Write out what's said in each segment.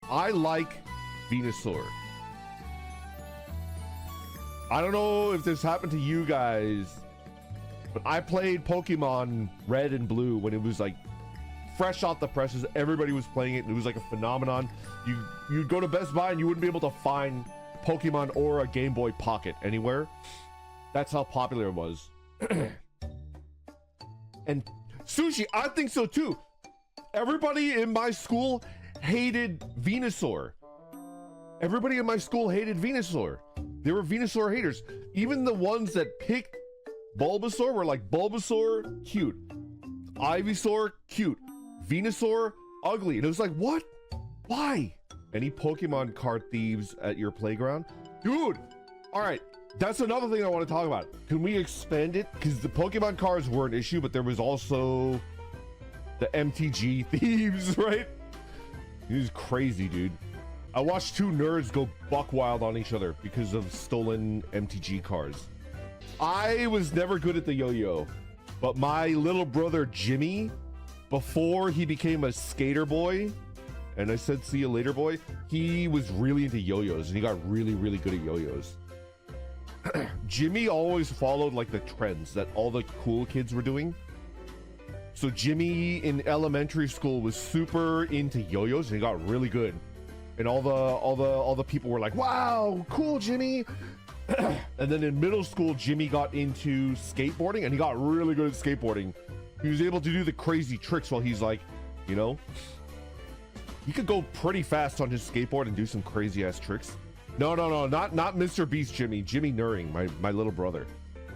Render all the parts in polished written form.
I like Venusaur. I don't know if this happened to you guys, but I played Pokemon Red and Blue when it was like fresh off the presses. Everybody was playing it. It was like a phenomenon. You'd go to Best Buy and you wouldn't be able to find Pokemon or a Game Boy Pocket anywhere. That's how popular it was. And Sushi, I think so too. Everybody in my school hated Venusaur. Everybody in my school hated Venusaur. They were Venusaur haters. Even the ones that picked Bulbasaur were like, Bulbasaur, cute. Ivysaur, cute. Venusaur, ugly. And it was like, what? Why? Any Pokemon card thieves at your playground? Dude, all right. That's another thing I want to talk about. Can we expand it? Because the Pokemon cards were an issue, but there was also the MTG thieves, right? It was crazy, dude. I watched two nerds go buck wild on each other because of stolen MTG cards. I was never good at the yo-yo, but my little brother Jimmy, before he became a skater boy, and I said see you later boy, he was really into yo-yos and he got really, really good at yo-yos. Jimmy always followed like the trends that all the cool kids were doing. So Jimmy in elementary school was super into yo-yos and he got really good. And all the people were like, wow, cool, Jimmy. And then in middle school, Jimmy got into skateboarding and he got really good at skateboarding. He was able to do the crazy tricks while he's like, you know, he could go pretty fast on his skateboard and do some crazy ass tricks. No, not Mr. Beast Jimmy Nuring, my little brother.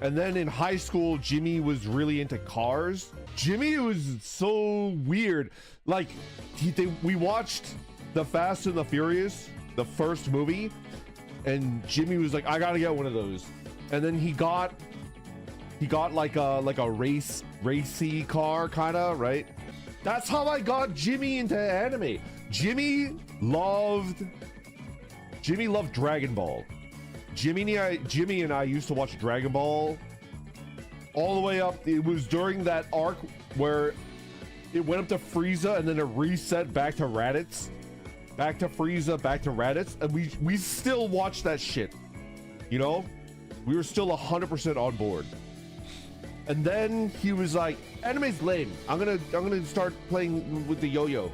And then in high school, Jimmy was really into cars. Jimmy was so weird. Like, we watched The Fast and the Furious, the first movie, and Jimmy was like, I gotta get one of those. And then he got like a racy car, kinda, right? That's how I got Jimmy into anime. Jimmy loved Dragon Ball. Jimmy and I used to watch Dragon Ball all the way up. It was during that arc where it went up to Frieza and then it reset back to Raditz. Back to Frieza, back to Raditz. And we still watch that shit. You know? We were still 100% on board. And then he was like, anime's lame. I'm gonna start playing with the yo-yo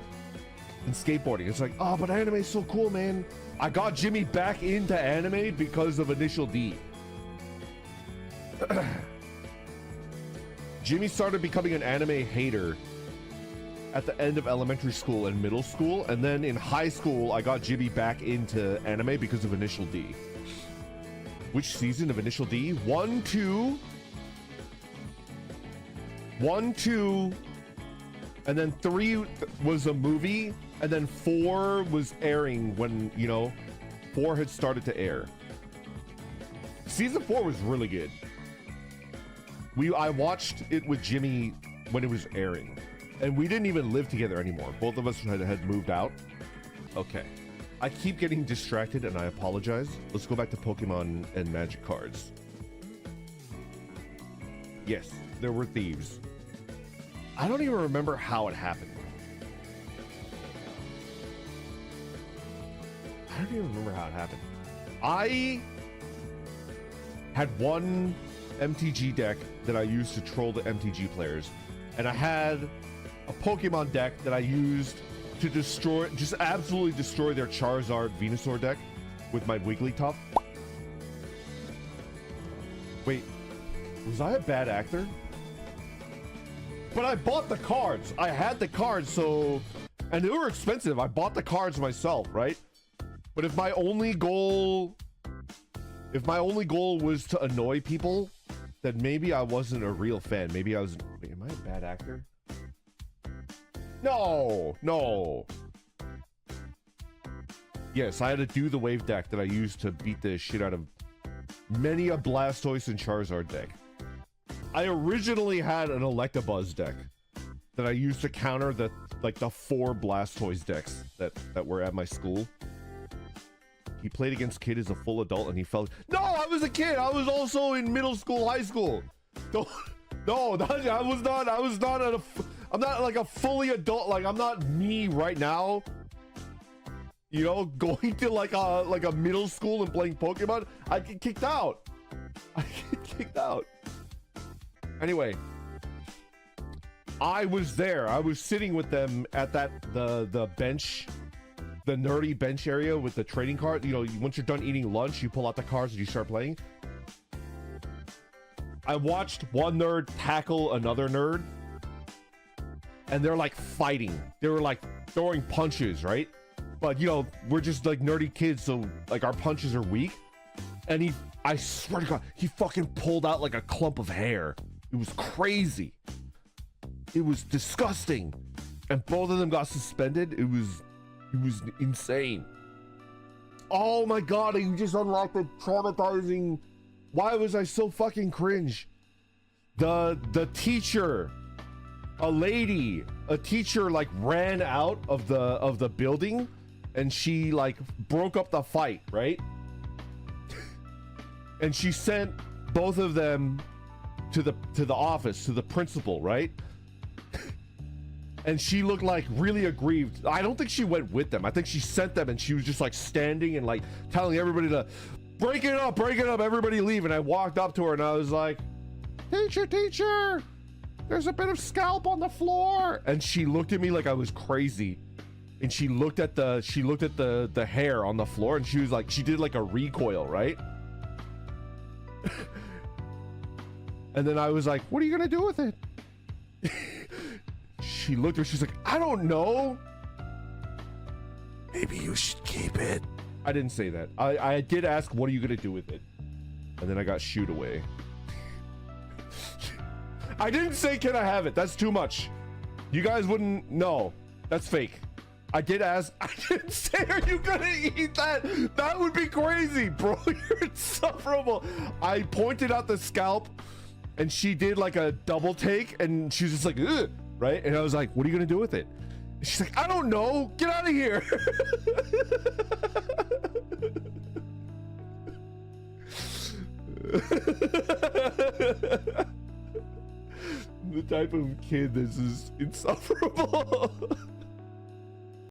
and skateboarding. It's like, oh, but anime's so cool, man. I got Jimmy back into anime because of Initial D. Jimmy started becoming an anime hater at the end of elementary school and middle school, and then in high school I got Jimmy back into anime because of Initial D. Which season of Initial D? 1, 2, and then 3 was a movie, and then 4 was airing when, you know, 4 had started to air. Season 4 was really good. I watched it with Jimmy when it was airing, and we didn't even live together anymore. Both of us had moved out. Okay. I keep getting distracted and I apologize. Let's go back to Pokemon and Magic cards. Yes, there were thieves. I don't even remember how it happened. I don't even remember how it happened. I had one MTG deck that I used to troll the MTG players, and I had a Pokemon deck that I used to destroy, just absolutely destroy their Charizard Venusaur deck with my Wigglytuff. Wait, was I a bad actor? But I bought the cards. I had the cards, so, and they were expensive. I bought the cards myself, right? But if my only goal was to annoy people, then maybe I wasn't a real fan. Maybe I was. Wait, am I a bad actor? No. Yes, I had to do the wave deck that I used to beat the shit out of many a Blastoise and Charizard deck. I originally had an Electabuzz deck that I used to counter the 4 Blastoise decks that were at my school. He played against Kid as a full adult and he felt. No, I was a kid. I was also in middle school, high school. No, I was not. I'm not like a fully adult. Like, I'm not me right now. you know, going to like a middle school and playing Pokemon, I get kicked out. I get kicked out. Anyway, I was there. I was sitting with them at the bench, the nerdy bench area with the trading card. You know, once you're done eating lunch, you pull out the cards and you start playing. I watched one nerd tackle another nerd, and they're like fighting. They were like throwing punches, right? But you know, we're just like nerdy kids, so like our punches are weak. And I swear to God, he fucking pulled out like a clump of hair. It was crazy. It was disgusting. And both of them got suspended. It was insane. Oh my God, I just unlocked the traumatizing. Why was I so fucking cringe? The teacher, a teacher like ran out of the building, and she like broke up the fight, right? And she sent both of them to the office, to the principal, right? And she looked like really aggrieved. I don't think she went with them. I think she sent them, and she was just like standing and like telling everybody to break it up, everybody leave. And I walked up to her and I was like, teacher, there's a bit of scalp on the floor. And she looked at me like I was crazy. And she looked at the hair on the floor, and she was like, she did like a recoil, right? And then I was like, what are you gonna do with it? She looked at her, she's like, I don't know. Maybe you should keep it. I didn't say that. I did ask, what are you gonna do with it? And then I got shooed away. I didn't say, can I have it? That's too much. You guys wouldn't know. That's fake. I did ask. I didn't say, are you gonna eat that? That would be crazy, bro. You're insufferable. I pointed out the scalp, and she did like a double take, and she was just like, ugh, right? And I was like, what are you gonna do with it? And she's like, I don't know. Get out of here. The type of kid this is insufferable.